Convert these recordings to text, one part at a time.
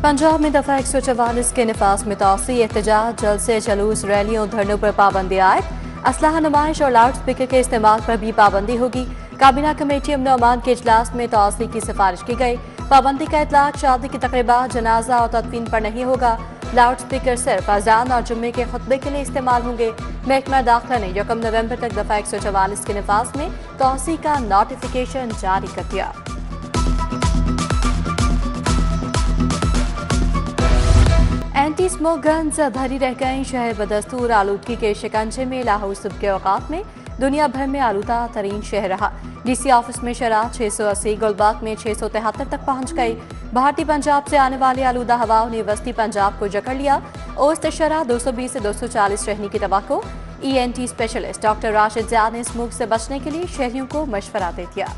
पंजाब में दफा 144 के नफाज में तोसी एहतजाज, जलसे, जुलूस, रैलियों, धरनों पर पाबंदी आयद। असलहा नुमाइश और लाउड स्पीकर के इस्तेमाल पर भी पाबंदी होगी। काबीना कमेटी अमन अमान के इजलास में तोसी की सिफारिश की गई। पाबंदी का इतलाक शादी की तकरीबात, जनाजा और तदफीन पर नहीं होगा। लाउड स्पीकर सिर्फ अजान और जुम्मे के खुतबे के लिए इस्तेमाल होंगे। महकमा दाखिला ने 1 नवंबर तक दफा 144 के नफाज में तोसी का नोटिफिकेशन जारी कर दिया। एंटी स्मोक गन्स भरी रह गई। शहर बदस्तूर आलूदगी के शिकंजे में लाहौर सुबह के औकात में दुनिया भर में आलूदा तरीन शहर रहा। डीसी ऑफिस में शराब 680, गुलबाग में 673 तक पहुंच गई। भारतीय पंजाब से आने वाली आलूदा हवाओं ने वस्ती पंजाब को जकड़ लिया। औसत शरह 220 से 240 रहने की तवक्को। ENT specialist doctor Rashid Zia ने स्मोक से बचने के लिए शहरियों को मशवरा दे दिया।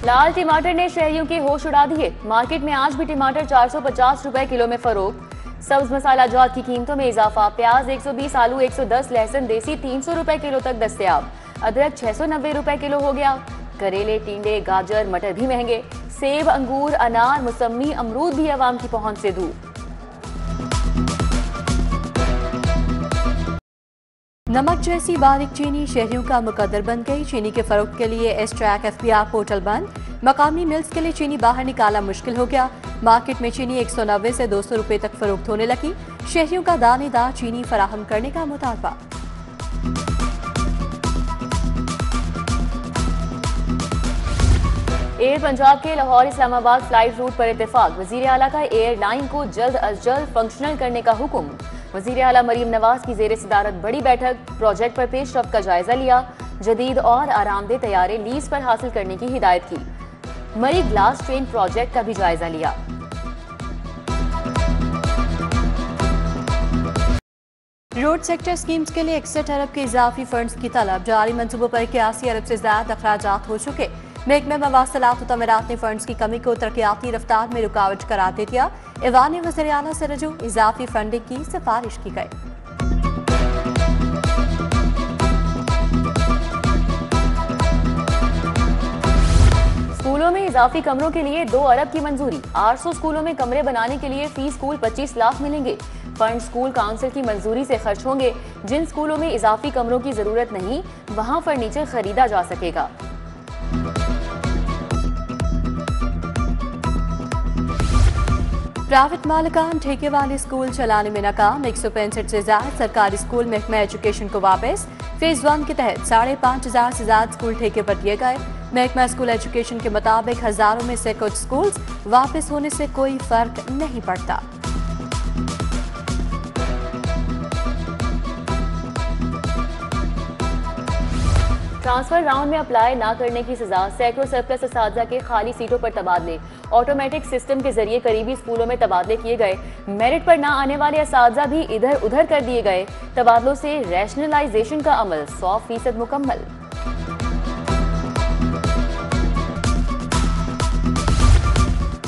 लाल टमाटर ने शहरियों के होश उड़ा दिए। मार्केट में आज भी टमाटर 450 रुपए किलो में फरोख्त। सब्ज मसाला जात की कीमतों में इजाफा। प्याज 120, आलू 110, लहसुन देसी 300 रुपए किलो तक दस्तयाब। अदरक 690 रुपए किलो हो गया। करेले, टिंडे, गाजर, मटर भी महंगे। सेब, अंगूर, अनार, मौसमी, अमरूद भी आवाम की पहुंच से दूर। नमक जैसी बारीक चीनी शहरियों का मुकद्दर बन गई। चीनी के फरोख्त के लिए एस-ट्रैक FBR पोर्टल बंद। मकामी मिल्स के लिए चीनी बाहर निकालना मुश्किल हो गया। मार्केट में चीनी 190 से 200 रुपए तक फरोख्त होने लगी। शहरियों का दानेदार चीनी फराहम करने का मुतालबा। एयर पंजाब के लाहौर इस्लामाबाद फ्लाइट रूट पर इत्तेफाक। वजीर आला का एयरलाइन को जल्द अज जल्द फंक्शनल करने का हुक्म। वजीर आला मरीम नवाज की जेर सदारत बड़ी बैठक। प्रोजेक्ट पर पेशरफ्त का जायजा लिया। जदीद और आरामदेह तैयारे लीज पर हासिल करने की हिदायत की। मरी ग्लास ट्रेन प्रोजेक्ट का भी जायजा लिया। रोड सेक्टर स्कीम्स के लिए 61 अरब के इजाफी फंड्स की तलब। जारी मंसूबों पर 81 अरब से ज्यादा अखराजात हो चुके। महकमे मवासलात तमीरात ने फंड्स की कमी को तरक्याती रफ्तार में रुकावट करार दे दिया। ऐवान ने वज़ीर आला से रजू इजाफी फंडिंग की सिफारिश की गई। स्कूलों में इजाफी कमरों के लिए 2 अरब की मंजूरी। 800 स्कूलों में कमरे बनाने के लिए फी स्कूल 25 लाख मिलेंगे। फंड स्कूल काउंसिल की मंजूरी से खर्च होंगे। जिन स्कूलों में इजाफी कमरों की जरूरत नहीं, वहां फर्नीचर खरीदा जा सकेगा। प्राइवेट मालिकान ठेके वाले स्कूल चलाने में नाकाम। 165 से ज्यादा सरकारी स्कूल महकमा एजुकेशन को वापस। फेज 1 के तहत 5,500 से ज्यादा स्कूल ठेके पर दिए गए। महकमा स्कूल एजुकेशन के मुताबिक हजारों में से कुछ स्कूल वापस होने से कोई फर्क नहीं पड़ता। ट्रांसफर राउंड में अप्लाई ना करने की सजा। सैकड़ों सरप्लस असातिज़ा के खाली सीटों पर तबादले। ऑटोमेटिक सिस्टम के जरिए करीबी स्कूलों में तबादले किए गए। मेरिट पर ना आने वाले असातिज़ा भी इधर उधर कर दिए गए। तबादलों से रैशनलाइजेशन का अमल 100% मुकम्मल।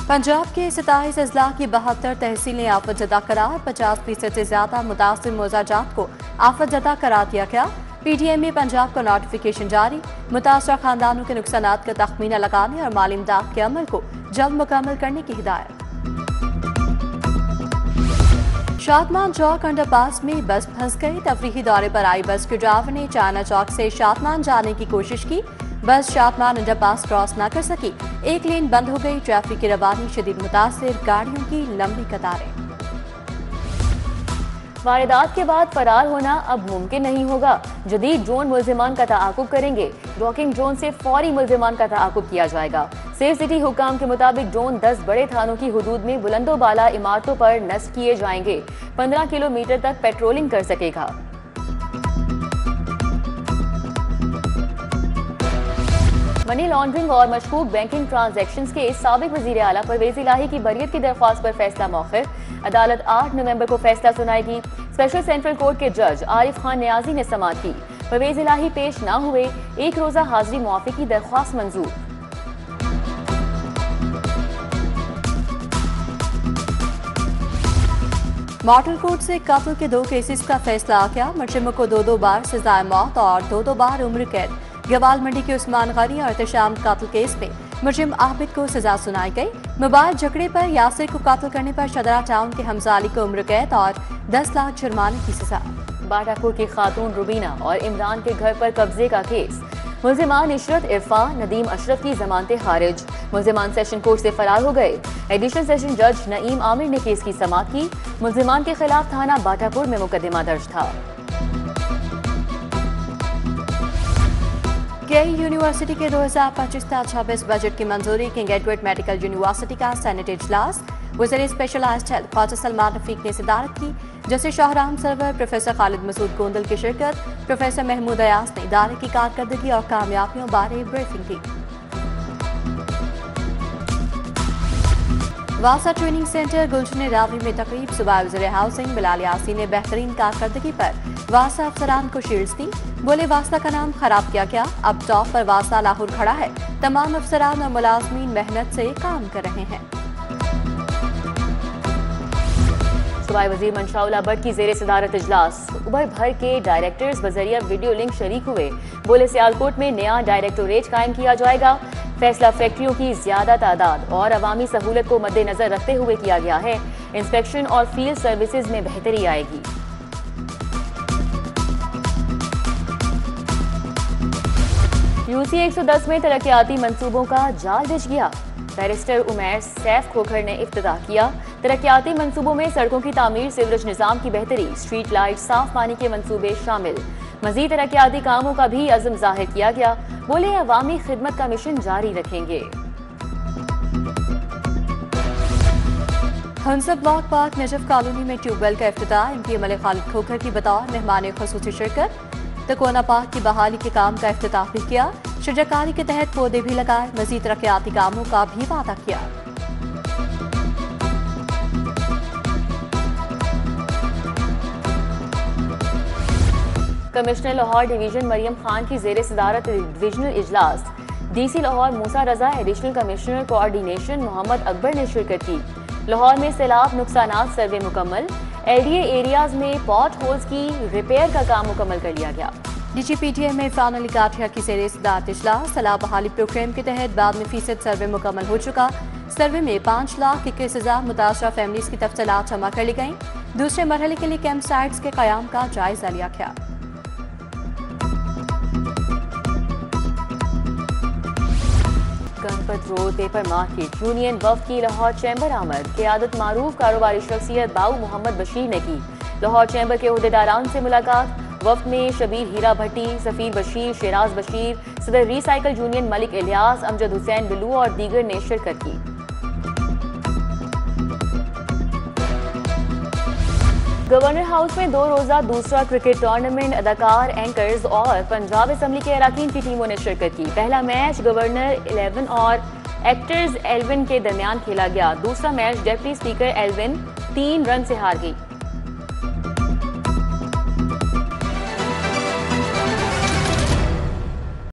पंजाब के 27 अजला की 72 तहसीलें आफत ज़दा करार। 50% से ज्यादा मुतासिर मौजाजात को आफत ज़दा करार दिया गया। PTM में पंजाब का नोटिफिकेशन जारी। मुतासरा खानदानों के नुकसानात का तखमीना लगाने और माली इमदाद के अमल को जल्द मुकम्मल करने की हिदायत। शादमान चौक अंडरपास में बस फंस गई। तफरीही दौरे पर आई बस के ड्राइवर ने चाइना चौक से शादमान जाने की कोशिश की। बस शादमान अंडरपास क्रॉस न कर सकी। एक लेन बंद हो गई। ट्रैफिक की रवानी शदीद मुतासिर। गाड़ियों की लंबी कतारें। वारदात के बाद फरार होना अब मुमकिन नहीं होगा। जदीद ड्रोन मुल्जिमान का ताकुब करेंगे। रॉकिंग ड्रोन से फौरी मुल्जिमान का ताकुब किया जाएगा। सेफ सिटी हुकाम के मुताबिक ड्रोन 10 बड़े थानों की हुदूद में बुलंदो बाला इमारतों पर नस्ब किए जाएंगे। 15 किलोमीटर तक पेट्रोलिंग कर सकेगा। मनी लॉन्ड्रिंग और मशकूक बैंकिंग ट्रांजैक्शंस के साबिक वजीर आला परवेज इलाही की बरियत की दरख्वास्त पर फैसला मौखिर। अदालत 8 नवंबर को फैसला सुनाएगी। स्पेशल सेंट्रल कोर्ट के जज आरिफ खान नियाजी ने समाअत की। परवेज इलाही पेश न हुए। 1 रोजा हाजिरी मुआफी की दरख्वास्त मंजूर। मॉडल कोर्ट से कत्ल के 2 केसेस का फैसला आ गया। मुलजिम को 2 बार सजाए मौत और 2 बार उम्र कैद। गवाल मंडी के उस्मान गनी और एहतशाम कत्ल केस में मुजरिम आबिद को सजा सुनाई गई। मोबाइल झगड़े पर यासिर को कत्ल करने पर शदरा टाउन के हमजाली को उम्र कैद और 10 लाख जुर्माने की सजा। बाटापुर की खातून रुबीना और इमरान के घर पर कब्जे का केस। मुल्जिमान इशरत, इरफान, नदीम अशरफ की जमानतें खारिज। मुल्जिमान सेशन कोर्ट से फरार हो गए। एडिशनल सेशन जज नईम आमिर ने केस की समाअत की। मुल्जिमान के खिलाफ थाना बाटापुर में मुकदमा दर्ज था। केई यूनिवर्सिटी के 2025-26 बजट की मंजूरी। किंग एडवर्ड मेडिकल यूनिवर्सिटी का सेनेट इजलास। वज़ीर स्पेशलाइज्ड हेल्थ ख्वाजा सलमान रफीक ने सदारत की। जस्टिस शाहराम सरवर, प्रोफेसर खालिद मसूद गोंदल की शिरकत। प्रोफेसर महमूद अयास ने इदारे की कारकर्दगी और कामयाबियों बारे ब्रीफिंग की। वासा ट्रेनिंग सेंटर गुलशन रावी में तकरीब। सूबाई वज़ीर हाउसिंग बिलाल यासीन ने बेहतरीन कारकर्दगी पर वासा अफसरान को शील्ड्स दी। बोले वासा का नाम खराब किया गया, अब टॉप पर वासा लाहौर खड़ा है। तमाम अफसरान और मुलाजमीन मेहनत से काम कर रहे हैं। सूबाई वज़ीर मंशाउल्लाह भट्ट की ज़ेरे सदारत इजलास। उबर भर के डायरेक्टर्स बजरिया वीडियो लिंक शरीक हुए। बोले सियालकोट में नया डायरेक्टोरेट कायम किया जाएगा। फैसला फैक्ट्रियों की ज्यादा तादाद और अवामी सहूलत को मद्देनजर रखते हुए किया गया है। इंस्पेक्शन और फील्ड सर्विसेज में बेहतरी आएगी। यूसी 110 में तरक्याती मंसूबों का जाल बिछ गया। बैरिस्टर उमैर सैफ खोखर ने इफ्तिताह किया। तरक्याती मंसूबों में सड़कों की तामीर, सीवरेज निज़ाम की बेहतरी, स्ट्रीट लाइट, साफ पानी के मंसूबे शामिल। मजीद तरक्याती कामों का भी अज़्म जाहिर किया गया। बोले अवामी खिदमत का मिशन जारी रखेंगे। हंसब ब्लॉक पार्क नजफ कॉलोनी में ट्यूबवेल का इफ्तिताह। एमपी एमएलए खालिद खोखर की बतौर मेहमान खुसूसी शिरकत। तकोना पार्क की बहाली के काम का इफ्तिताह भी किया। शजरकारी के तहत पौधे भी लगाए। मजीद तरक्याती कामों का भी वादा किया। कमिश्नर लाहौर डिवीजन मरियम खान की ज़ेरे सदारत डिविजनल इजलास। DC Lahore Musa Raza, additional commissioner coordination Mohammad Akbar ने शिरकत की। लाहौर में सैलाब नुकसानात सर्वे मुकम्मल। एलडीए एरियाज में पॉट होल्स की रिपेयर का काम मुकम्मल कर लिया गया। डीजीपीटीए में इरफान अली काठिया की ज़ेरे सदारत इजलास। सैलाब बहाली प्रोग्राम के तहत 92% सर्वे मुकम्मल हो चुका। सर्वे में 5,21,000 मुतासरा फैमिलीज की तफसीलात जमा कर ली गई। दूसरे मरहले के लिए कैंप साइट्स के कयाम का जायजा लिया गया। Ganpat road paper market union वफ्द की लाहौर चैम्बर आमद। क़यादत मारूफ कारोबारी शख्सियत बाऊ मोहम्मद बशीर ने की। लाहौर चैम्बर के ओहदेदारान से मुलाकात। वफ्द में शबीर हीरा भट्टी, सफीर बशीर, शेराज बशीर, सदर रिसाइकल यूनियन मलिक इलियास, अमजद हुसैन बिल्लू और दीगर ने शिरकत की। गवर्नर हाउस में 2 रोजा दूसरा क्रिकेट टूर्नामेंट। अदाकार, एंकर्स और पंजाब असम्बली के अराकीन की टीमों ने शिरकत की। पहला मैच गवर्नर 11 और एक्टर्स 11 के दरमियान खेला गया। दूसरा मैच डिप्टी स्पीकर 11 3 रन से हार गई।